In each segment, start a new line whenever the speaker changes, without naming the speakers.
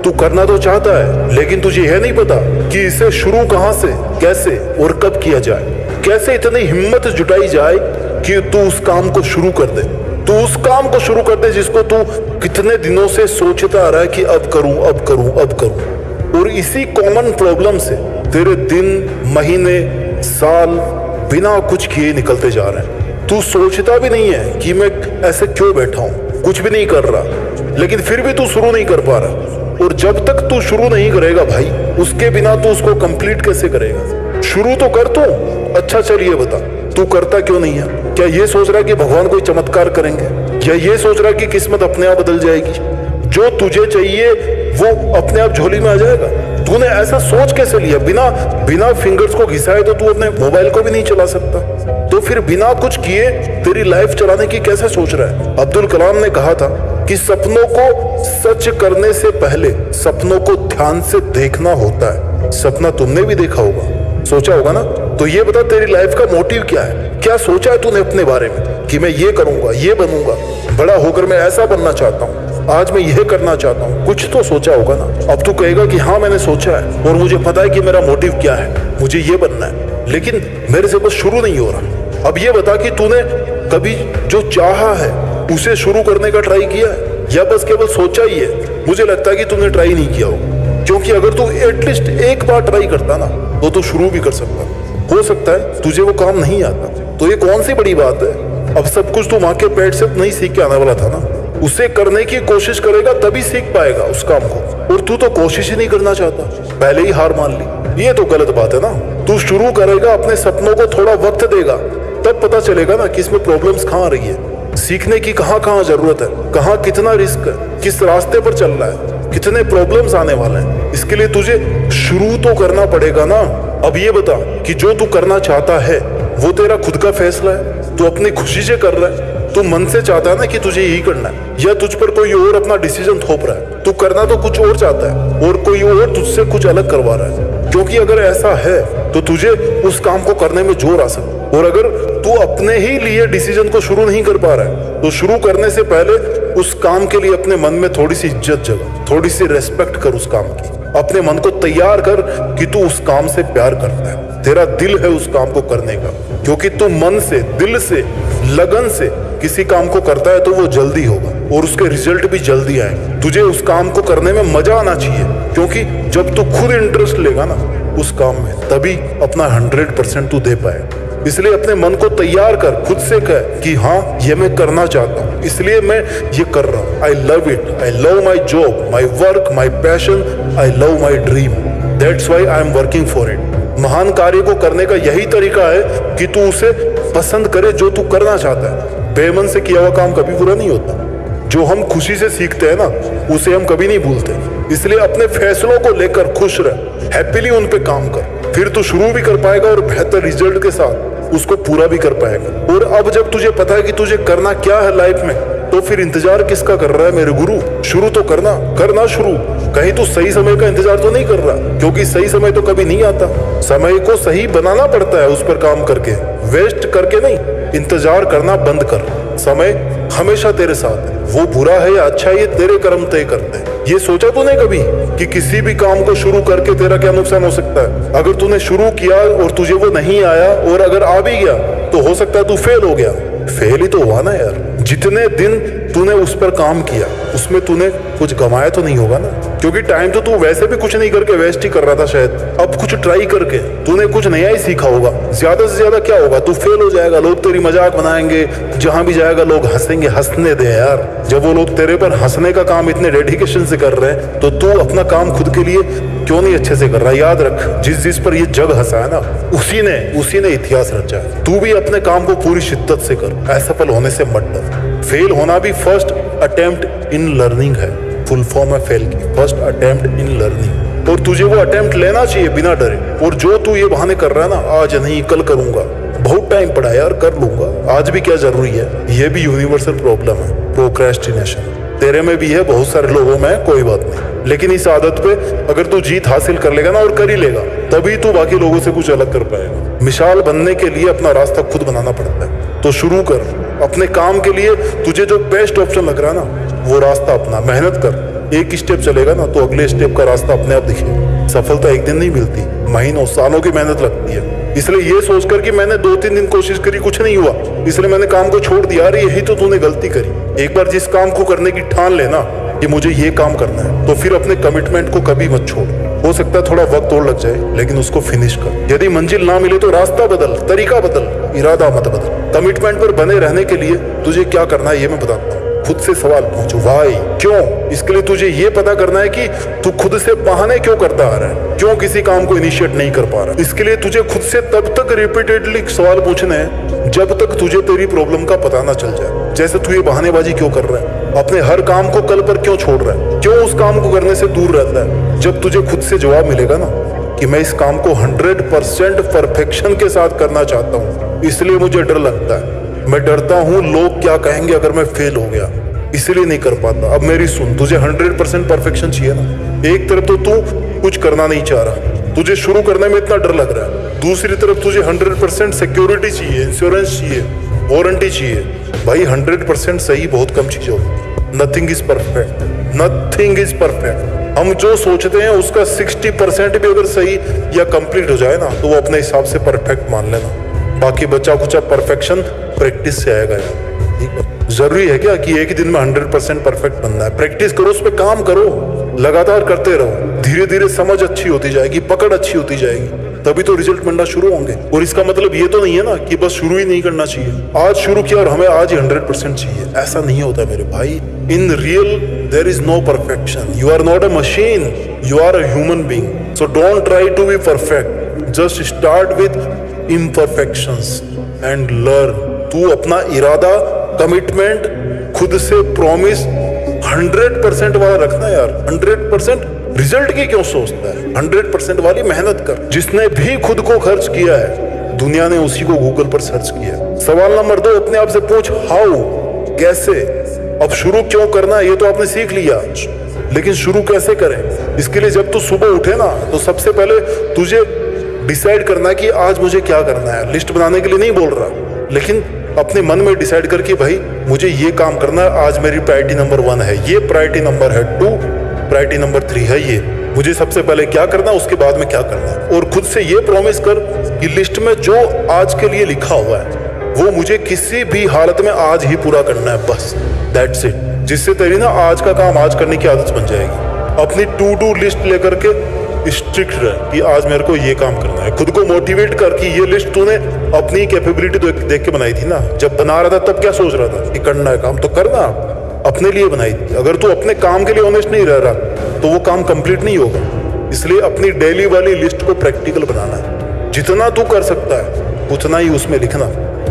तू करना तो चाहता है, लेकिन तुझे यह नहीं पता कि इसे शुरू कहां से, कैसे और कब किया जाए। कैसे इतनी हिम्मत जुटाई जाए कि तू उस काम को शुरू कर दे। तू उस काम को शुरू कर दे जिसको तू कितने दिनों से सोचता रहा है कि अब करूं, अब करूं, अब करूं। और इसी कॉमन प्रॉब्लम से तेरे दिन, महीने, साल बिना कुछ किए निकलते जा रहे हैं। तू सोचता भी नहीं है कि मैं ऐसे क्यों बैठा हूं, कुछ भी नहीं कर रहा, लेकिन फिर भी तू शुरू नहीं कर पा रहा। और जब तक तू शुरू नहीं करेगा भाई, उसके बिना तू उसको कंप्लीट कैसे करेगा। शुरू तो कर तू। अच्छा चल ये बता, तू करता क्यों नहीं है? क्या ये सोच रहा है कि भगवान कोई चमत्कार करेंगे, या ये सोच रहा है कि किस्मत अपने आप बदल जाएगी, जो तुझे चाहिए वो अपने आप झोली में आ जाएगा? तूने ऐसा सोच कैसे लिया? बिना फिंगर्स को घिसाए तो तू अपने मोबाइल को भी नहीं चला सकता, तो फिर बिना कुछ किए तेरी लाइफ चलाने की कैसे सोच रहा है? अब्दुल कलाम ने कहा था कि सपनों को सच करने से पहले सपनों को ध्यान से देखना होता है। सपना तुमने भी देखा होगा, सोचा होगा ना? तो ये बता, तेरी लाइफ का मोटिव क्या है? क्या सोचा है तूने अपने बारे में कि मैं ये करूंगा, ये बनूंगा, बड़ा होकर मैं ऐसा बनना चाहता हूँ, आज मैं यह करना चाहता हूँ? कुछ तो सोचा होगा ना। अब तू कहेगा कि हाँ मैंने सोचा है और मुझे पता है कि मेरा मोटिव क्या है, मुझे ये बनना है, लेकिन मेरे से बस शुरू नहीं हो रहा। अब ये बता कि तूने कभी जो चाहा है उसे शुरू करने का ट्राई किया है, या बस केवल सोचा ही है? मुझे लगता है कि तूने ट्राई नहीं किया हो, क्योंकि अगर तू एटलीस्ट एक बार ट्राई करता ना तो तू शुरू भी कर सकता। हो सकता है तुझे वो काम नहीं आता, तो ये कौन सी बड़ी बात है? अब सब कुछ तू माँ के पेट से नहीं सीख के आने वाला था ना। उसे करने की कोशिश करेगा तभी सीख पाएगा उस काम को, और तू तो कोशिश ही नहीं करना चाहता, पहले ही हार मान ली। ये तो गलत बात है ना। तू शुरू करेगा, अपने सपनों को थोड़ा वक्त देगा, तब पता चलेगा ना कि इसमें प्रॉब्लम्स कहाँ आ रही है, सीखने की कहाँ कहाँ जरूरत है, कहाँ कितना रिस्क है, किस रास्ते पर चल रहा है, कितने प्रॉब्लम्स आने वाले हैं। इसके लिए तुझे शुरू तो करना पड़ेगा ना। अब ये बता कि जो तू करना चाहता है वो तेरा खुद का फैसला है, तू अपनी खुशी से कर रहा है, तू मन से चाहता है ना कि तुझे यही करना है, या तुझ पर कोई और अपना डिसीजन थोप रहा है? तू करना तो कुछ और चाहता है और कोई और तुझसे कुछ अलग करवा रहा है। क्योंकि अगर ऐसा है तो तुझे उस काम को करने में जोर आ सकता है। और अगर तू अपने ही लिए डिसीजन को शुरू नहीं कर पा रहा है तो शुरू करने से पहले उस काम के लिए अपने मन में थोड़ी सी इज्जत जगा, थोड़ी सी रेस्पेक्ट कर उस काम की। अपने मन को तैयार कर कि तू उस काम से प्यार करता है, तेरा दिल है उस काम को करने का। क्योंकि तू मन से, दिल से, लगन से किसी काम को करता है तो वो जल्दी होगा और उसके रिजल्ट भी जल्दी आएंगे। तुझे उस काम को करने में मजा आना चाहिए, क्योंकि जब तू खुद इंटरेस्ट लेगा ना उस काम में, तभी अपना 100% तू दे पाएगा। इसलिए अपने मन को तैयार कर, खुद से कह कि हाँ ये मैं करना चाहता हूँ, इसलिए मैं ये कर रहा हूँ। I love it, I love my job, my work, my passion, I love my dream, that's why I am working for it. महान कार्य को करने का यही तरीका है कि तू उसे पसंद करे जो तू करना चाहता है। बेमन से किया हुआ काम कभी बुरा नहीं होता। जो हम खुशी से सीखते हैं ना उसे हम कभी नहीं भूलते। इसलिए अपने फैसलों को लेकर खुश रह, हैप्पीली उन पे काम कर, फिर तू शुरू भी कर पाएगा और बेहतर रिजल्ट के साथ उसको पूरा भी कर पाएगा। और अब जब तुझे पता है कि तुझे करना क्या है लाइफ में, तो फिर इंतजार किसका कर रहा है मेरे गुरु? शुरू तो करना शुरू। कहीं तू सही समय का इंतजार तो नहीं कर रहा, क्योंकि सही समय तो कभी नहीं आता। समय को सही बनाना पड़ता है, उस पर काम करके, वेस्ट करके नहीं। इंतजार करना बंद कर, समय हमेशा तेरे साथ है। वो बुरा है या अच्छा है ये तेरे कर्म तय करते हैं। ये सोचा तूने कभी कि किसी भी काम को शुरू करके तेरा क्या नुकसान हो सकता है? अगर तूने शुरू किया और तुझे वो नहीं आया, और अगर आ भी गया तो हो सकता है तू फेल हो गया। फेल ही तो हुआ ना यार। जितने दिन तूने उस पर काम किया उसमें तूने कुछ गंवाया तो नहीं होगा ना, क्योंकि टाइम तो तू वैसे भी कुछ नहीं करके वेस्ट ही कर रहा था शायद। अब कुछ ट्राई करके तूने कुछ नया ही सीखा होगा। ज्यादा से ज्यादा क्या होगा, तू फेल हो जाएगा, लोग तेरी मजाक बनाएंगे, जहां भी जाएगा लोग हंसेंगे। हंसने दे यार, जब वो लोग तेरे पर हंसने का काम इतने डेडिकेशन से कर रहे हैं तो तू अपना काम खुद के लिए क्यों नहीं अच्छे से कर रहा? याद रख, जिस पर ये जग हंसा है ना उसी ने इतिहास रचा है। तू भी अपने काम को पूरी शिद्दत से कर, असफल होने से मत डर। फेल होना भी फर्स्ट अटेम्प्ट इन लर्निंग है। फुल फॉर्म है फेल की, फर्स्ट अटेम्प्ट इन लर्निंग। और तुझे वो अटेम्प्ट लेना चाहिए बिना डरे। और जो तू ये बहाने कर रहा है ना, आज नहीं कल करूंगा, बहुत टाइम पड़ा यार, कर लूंगा, आज भी क्या जरूरी है? ये भी यूनिवर्सल प्रॉब्लम है, प्रोक्रेस्टिनेशन। तेरे में भी है, बहुत सारे लोगों में है, कोई बात नहीं। लेकिन इस आदत पे अगर तू जीत हासिल कर लेगा ना, और कर ही लेगा, तभी तू बाकी लोगों से कुछ अलग कर पाएगा। मिसाल बनने के लिए अपना रास्ता खुद बनाना पड़ता है। तो शुरू कर अपने काम के लिए। तुझे जो बेस्ट ऑप्शन लग रहा है ना वो रास्ता अपना, मेहनत कर, एक स्टेप चलेगा ना तो अगले स्टेप का रास्ता अपने आप दिखेगा। सफलता एक दिन नहीं मिलती, महीनों सालों की मेहनत लगती है। इसलिए ये सोचकर कि मैंने 2-3 दिन कोशिश करी, कुछ नहीं हुआ, इसलिए मैंने काम को छोड़ दिया, अरे यही तो तूने गलती करी। एक बार जिस काम को करने की ठान लेना कि मुझे ये काम करना है, तो फिर अपने कमिटमेंट को कभी मत छोड़। हो सकता है थोड़ा वक्त और लग जाए, लेकिन उसको फिनिश कर। यदि मंजिल ना मिले तो रास्ता बदल, तरीका बदल, इरादा मत बदल। कमिटमेंट पर बने रहने के लिए तुझे क्या करना है ये मैं बताता हूँ। खुद से सवाल पूछो, व्हाई, क्यों। इसके लिए तुझे ये पता करना है कि तू खुद से बहाने क्यों करता आ रहा है, क्यों किसी काम को इनिशिएट नहीं कर पा रहा। इसके लिए तुझे खुद से तब तक रिपीटेडली सवाल पूछने हैं जब तक तुझे तेरी प्रॉब्लम का पता ना चल जाए। जैसे तू ये बहानेबाजी क्यों कर रहा है, अपने हर काम को कल पर क्यों छोड़ रहा है, क्यों उस काम को करने से दूर रहता है। जब तुझे खुद से जवाब मिलेगा ना कि मैं इस काम को 100% परफेक्शन के साथ करना चाहता हूँ, इसलिए मुझे डर लगता है, मैं डरता हूँ लोग क्या कहेंगे अगर मैं फेल हो गया, इसलिए नहीं कर पाता। अब मेरी सुन, तुझे 100% परफेक्शन चाहिए ना। एक तरफ तो तू कुछ करना नहीं चाह रहा, तुझे शुरू करने में इतना डर लग रहा है। दूसरी तरफ तुझे 100% सिक्योरिटी चाहिए, इंश्योरेंस चाहिए, वारंटी चाहिए। भाई 100% सही बहुत कम चीज होगी। Nothing is perfect, nothing is perfect. हम जो सोचते हैं उसका 60% भी अगर सही या कंप्लीट हो जाए ना तो वो अपने हिसाब से परफेक्ट मान लेना। बाकी बचा कुचा परफेक्शन प्रैक्टिस से आएगा यार। ठीक है, जरूरी है क्या कि एक ही दिन में 100% परफेक्ट बनना है। प्रैक्टिस करो, उस पर काम करो, लगातार करते रहो। धीरे धीरे समझ अच्छी होती जाएगी, पकड़ अच्छी होती जाएगी, तभी तो रिजल्ट मिलना शुरू होंगे। और इसका मतलब ये तो नहीं है ना कि बस शुरू ही नहीं करना चाहिए। आज शुरू किया और हमें आज ही 100% चाहिए, ऐसा नहीं होता मेरे भाई। In real there is no perfection. You are not a machine, you are a human being. So don't try to be perfect, just start with imperfections and learn. तू अपना इरादा, कमिटमेंट, खुद से प्रॉमिस 100% वाला रखना यार। 100% रिजल्ट की क्यों सोचता है, 100% वाली मेहनत कर। जिसने भी खुद को खर्च किया है दुनिया ने उसी को गूगल पर सर्च किया। सवाल नंबर 2 अपने आप से पूछ, हाउ, कैसे। अब शुरू क्यों करना है ये तो आपने सीख लिया, लेकिन शुरू कैसे करें। इसके लिए जब तू सुबह उठे ना तो सबसे पहले तुझे डिसाइड करना है कि आज मुझे क्या करना है। लिस्ट बनाने के लिए नहीं बोल रहा, लेकिन अपने मन में डिसाइड करके भाई मुझे ये काम करना है, आज मेरी प्रायोरिटी नंबर 1 है, ये प्रायोरिटी नंबर है 2, प्रायोरिटी नंबर 3 है ये। मुझे सबसे पहले क्या करना है, उसके बाद में क्या करना है। और खुद से ये प्रॉमिस कर कि लिस्ट में जो आज के लिए लिखा हुआ है वो मुझे किसी भी हालत में आज ही पूरा करना है, बस दैट्स इट। जिससे तेरी ना आज का काम आज करने की आदत बन जाएगी। अपनी टू डू लिस्ट लेकर के स्ट्रिक्ट रह कि आज मेरे को ये काम करना है। खुद को मोटिवेट कर कि ये लिस्ट तूने अपनी कैपेबिलिटी देख के बनाई थी ना। जब बना रहा था तब क्या सोच रहा था कि करना है काम, तो करना, अपने लिए बनाई थी। अगर तू अपने काम के लिए ऑनेस्ट नहीं रह रहा तो वो काम कंप्लीट नहीं होगा। इसलिए अपनी डेली वाली लिस्ट को प्रैक्टिकल बनाना है। जितना तू कर सकता है उतना ही उसमें लिखना।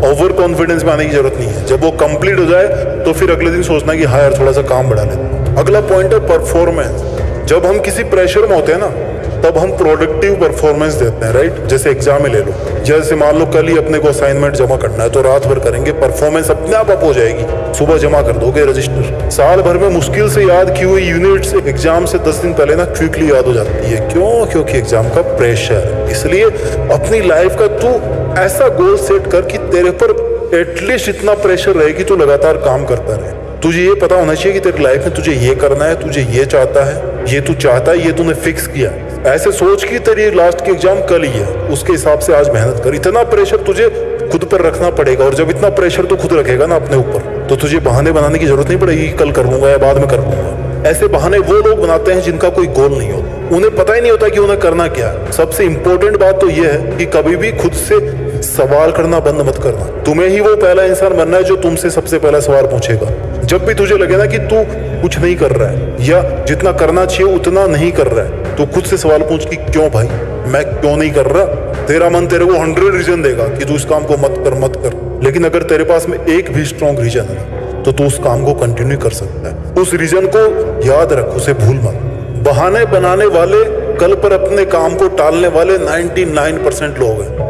ओवर कॉन्फिडेंस में आने की जरूरत नहीं है। जब वो कंप्लीट हो जाए तो फिर अगले दिन सोचना कि हाँ यार थोड़ा सा काम बढ़ा लेते। अगला पॉइंट है परफॉर्मेंस। जब हम किसी प्रेशर में होते हैं ना तब हम प्रोडक्टिव परफॉर्मेंस देते हैं, राइट। जैसे एग्जाम में ले लो, जैसे मान लो कल ही अपने को असाइनमेंट जमा करना है तो रात भर करेंगे, परफॉर्मेंस अपने आप अप हो जाएगी, सुबह जमा कर दोगे रजिस्टर। साल भर में मुश्किल से याद की हुई यूनिट्स एग्जाम से 10 दिन पहले ना क्विकली याद हो जाती है। क्यों? क्योंकि एग्जाम का प्रेशर है। इसलिए अपनी लाइफ का तू ऐसा गोल सेट कर कि तेरे पर एटलीस्ट इतना प्रेशर रहे कि तू लगातार काम करता रहे। तुझे ये पता होना चाहिए कि तेरी लाइफ में तुझे ये करना है, तुझे ये चाहता है, ये तू चाहता है, ये तूने फिक्स किया। ऐसे सोच कि तेरी लास्ट की एग्जाम कल ही है, उसके हिसाब से आज मेहनत कर। इतना प्रेशर तुझे खुद पर रखना पड़ेगा। और जब इतना प्रेशर तू खुद रखेगा ना अपने ऊपर तो तुझे बहाने बनाने की जरूरत नहीं पड़ेगी, कल कर लूंगा या बाद में कर लूंगा। ऐसे बहाने वो लोग बनाते हैं जिनका कोई गोल नहीं होता, उन्हें पता ही नहीं होता कि उन्हें करना क्या है। सबसे इंपॉर्टेंट बात तो यह है कि कभी भी खुद से सवाल करना बंद मत करना। तुम्हें ही वो पहला इंसान बनना है जो तुमसे सबसे पहला सवाल पूछेगा। जब भी तुझे लगे ना कि तू कुछ नहीं कर रहा है या जितना करना चाहिए उतना नहीं कर रहा है तो खुद से सवाल पूछ कि क्यों भाई, मैं क्यों नहीं कर रहा। तेरा मन तेरे को 100 रीजन देगा कि तू इस काम को मत कर। लेकिन अगर तेरे पास में एक भी स्ट्रॉन्ग रीजन है तो तू उस काम को कंटिन्यू कर सकता है। उस रीजन को याद रख, उसे भूल मत। बहाने बनाने वाले, कल पर अपने काम को टालने वाले 99% लोग हैं,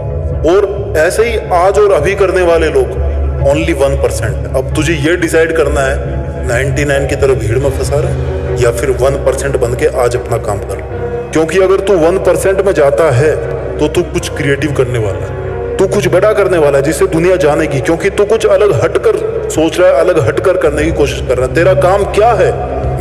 और ऐसे ही आज और अभी करने वाले लोग ओनली 1%। अब तुझे ये डिसाइड करना है 99 की तरह भीड़ में फंसा रहा है या फिर 1% बन के आज अपना काम कर। क्योंकि अगर तू 1% में जाता है तो तू कुछ क्रिएटिव करने वाला है, तू कुछ बड़ा करने वाला है जिसे दुनिया जानेगी। क्योंकि तू कुछ अलग हटकर सोच रहा है, अलग हटकर करने की कोशिश कर रहा है। तेरा काम क्या है?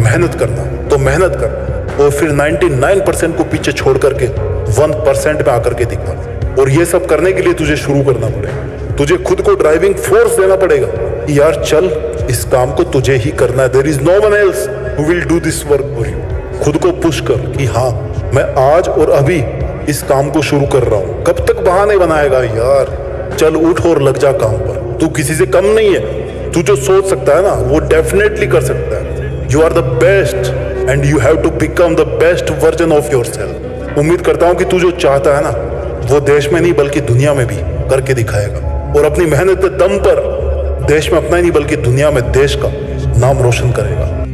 मेहनत करना। तो तो मेहनत कर और फिर 99% को पीछे छोड़ करके 1% पे आकर के दिखा। और ये सब करने के लिए तुझे शुरू करना पड़ेगा, तुझे खुद को ड्राइविंग फोर्स देना पड़ेगा। यार चल, इस काम को तुझे ही करना है। There is no one else who will do this work for you. खुद को पुश कर कि हाँ, मैं आज और अभी इस काम को शुरू कर रहा हूँ। कब तक बहाने बनाएगा यार? चल उठ और लग जा काम पर। तू किसी से कम नहीं है। तू जो सोच सकता है ना, वो डेफिनेटली कर सकता है। You are the best and you have to become the best version of yourself. उम्मीद करता हूँ कि तू जो चाहता है ना, वो देश में नहीं बल्कि दुनिया में भी करके दिखाएगा और अपनी मेहनत के दम पर देश में अपना ही नहीं बल्कि दुनिया में देश का नाम रोशन करेगा।